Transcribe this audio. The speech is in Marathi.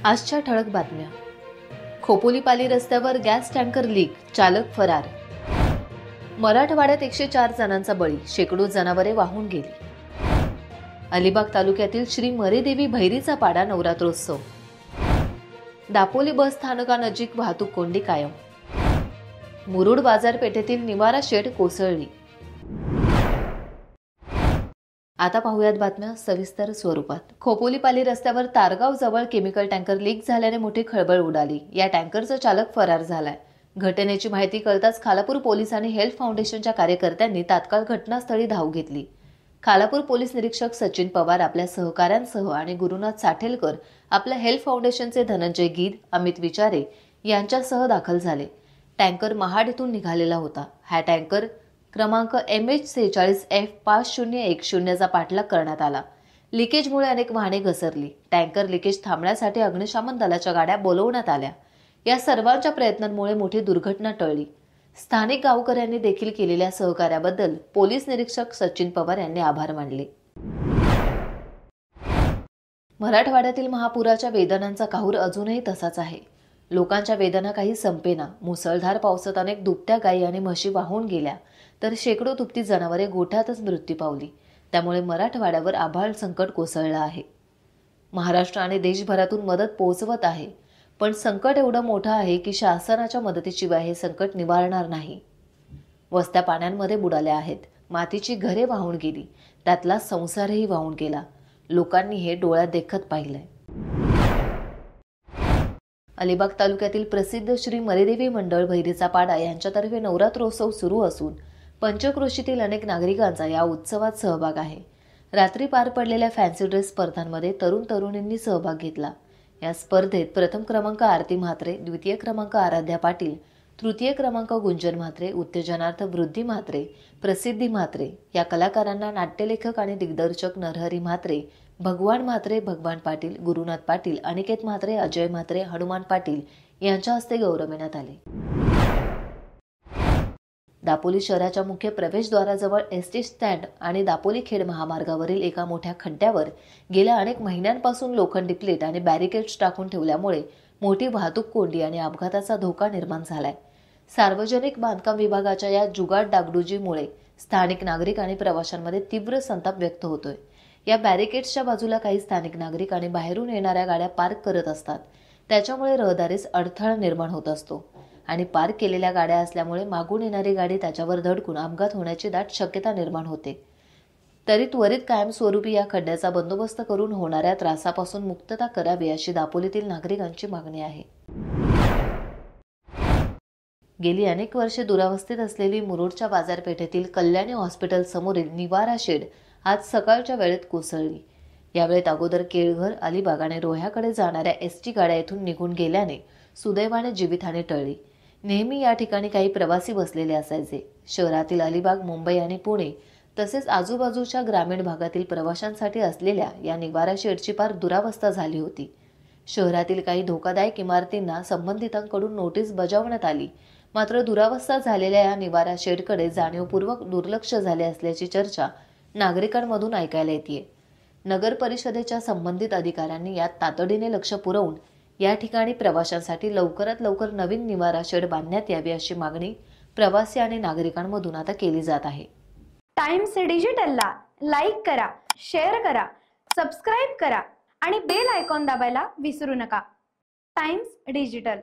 आजच्या ठळक बातम्या. खोपोली-पाली रस्त्यावर गॅस टँकर लीक, चालक फरार. मराठवाड्यात 104 जणांचा बळी, शेकडो जनावरे वाहून गेली. अलिबाग तालुक्यातील श्री मरीदेवी भैरीचा पाडा नवरात्रोत्सव. दापोली बस स्थानकानजीक वाहतूक कोंडी कायम. मुरुड बाजारपेठेतील निवारा शेड कोसळली. आता पाहूयात बातम्या सविस्तर स्वरूपात. खोपोली-पाली रस्त्यावर तारगाव जवळ केमिकल टँकर लीक झाल्याने मोठी खळबळ उडाली. या टँकरचा चालक फरार झालाय. घटनेची माहिती कळताच खालापूर पोलीस आणि हेल्थ फाउंडेशनच्या कार्यकर्त्यांनी तात्काळ घटनास्थळी धाव घेतली. खालापूर पोलीस निरीक्षक सचिन पवार आपल्या सहकाऱ्यांसह आणि गुरुनाथ साठेलकर आपल्या हेल्थ फाउंडेशनचे धनंजय गीद, अमित विचारे यांच्यासह दाखल झाले. टँकर महाड इथून निघालेला होता. हा टँकर क्रमांक MH46F5010 चा पाठलाग करण्यात आला. लिकेजमुळे अनेक वाहने घसरली. टँकर लिकेज थांबण्यासाठी अग्निशमन दलाच्या गाड्या बोलवण्यात आल्या. या सर्वांच्या प्रयत्नांमुळे मोठी दुर्घटना टळली. स्थानिक गावकऱ्यांनी देखील केलेल्या सहकार्याबद्दल पोलीस निरीक्षक सचिन पवार यांनी आभार मानले. मराठवाड्यातील महापुराच्या वेदनांचा काहूर अजूनही तसाच आहे. लोकांच्या वेदना काही संपेना. मुसळधार पावसात अनेक दुभत्या गायी आणि म्हशी वाहून गेल्या, तर शेकडो दुभती जनावरे गोठ्यातच मृत्यू पावली. त्यामुळे मराठवाड्यावर आभाळ संकट कोसळलं आहे. महाराष्ट्र आणि देशभरातून मदत पोहोचवत आहे, पण संकट एवढं मोठं आहे की शासनाच्या मदतीशिवाय हे संकट निवारणार नाही. वस्त्या पाण्यामध्ये बुडाल्या आहेत. मातीची घरे वाहून गेली. त्यातला संसारही वाहून गेला. लोकांनी हे डोळ्यात देखत पाहिलंय. अलिबाग तालुक्यातील प्रसिद्ध श्री मरीदेवी मंडळ भैरीचा पाडा यांच्यातर्फे नवरात्रोत्सव सुरू असून पंचक्रोशीतील अनेक नागरिकांचा या उत्सवात सहभाग आहे. रात्री पार पडलेल्या फॅन्सी ड्रेस स्पर्धांमध्ये तरुण तरुणींनी सहभाग घेतला. या स्पर्धेत प्रथम क्रमांक आरती म्हात्रे, द्वितीय क्रमांक आराध्या पाटील, तृतीय क्रमांक गुंजन म्हात्रे, उत्तेजनार्थ वृद्धी म्हात्रे, प्रसिद्धी म्हात्रे या कलाकारांना नाट्यलेखक आणि दिग्दर्शक नरहरी म्हात्रे, भगवान म्हात्रे, भगवान पाटील, गुरुनाथ पाटील, अनिकेत म्हात्रे, अजय म्हात्रे, हनुमान पाटील यांच्या हस्ते गौरवण्यात आले. दापोली शहराच्या मुख्य प्रवेशद्वाराजवळ एसटी स्टँड आणि दापोली खेड महामार्गावरील एका मोठ्या खड्ड्यावर गेल्या अनेक महिन्यांपासून लोखंडी प्लेट आणि बॅरिकेड्स टाकून ठेवल्यामुळे मोठी वाहतूक कोंडी आणि अपघाताचा धोका निर्माण झालाय. सार्वजनिक बांधकाम विभागाच्या या जुगाड डागडुजीमुळे स्थानिक नागरिक आणि प्रवाशांमध्ये तीव्र संताप व्यक्त होतोय. या बॅरिकेड्सच्या बाजूला काही स्थानिक नागरिक आणि बाहेरून येणाऱ्या गाड्या पार्क करत असतात. त्याच्यामुळे रहदारीस अडथळा निर्माण होत असतो आणि पार्क केलेल्या गाड्या असल्यामुळे मागून येणारी गाडी त्याच्यावर धडकून अपघात होण्याची दाट शक्यता निर्माण होते. तरी त्वरित कायमस्वरूपी या खड्ड्याचा बंदोबस्त करून होणाऱ्या त्रासापासून मुक्तता करावी अशी दापोलीतील नागरिकांची मागणी आहे. गेली अनेक वर्षे दुरावस्थेत असलेली मुरुडच्या बाजारपेठेतील कल्याणी हॉस्पिटल समोरील निवारा शेड आज सकाळच्या वेळेत कोसळली. यावेळेत अगोदर केळघर, अलिबाग आणि रोह्याकडे जाणाऱ्या एसटी गाड्या येथून निघून गेल्याने सुदैवाने जीवितहानी टळली. नेहमी या ठिकाणी काही प्रवासी बसलेले असायचे. शहरातील अलिबाग, मुंबई आणि पुणे तसेच आजूबाजूच्या ग्रामीण भागातील प्रवाशांसाठी असलेल्या या निवारा शेडची फार दुरावस्था झाली होती. शहरातील काही धोकादायक इमारतींना संबंधितांकडून नोटीस बजावण्यात आली, मात्र दुरावस्था झालेल्या या निवारा शेडकडे जाणीवपूर्वक दुर्लक्ष झाले असल्याची चर्चा नागरिकांमधून ऐकायला येते. नगर परिषदेच्या संबंधित अधिकाऱ्यांनी यात तातडीने लक्ष पुरवून या ठिकाणी प्रवाशांसाठी लवकरात लवकर नवीन निवारा शेड बांधण्यात यावी अशी मागणी प्रवासी आणि नागरिकांमधून आता केली जात आहे. टाइम्स डिजिटलला लाईक करा, शेअर करा, सबस्क्राईब करा आणि बेल आयकॉन दाबायला विसरू नका. Times digital.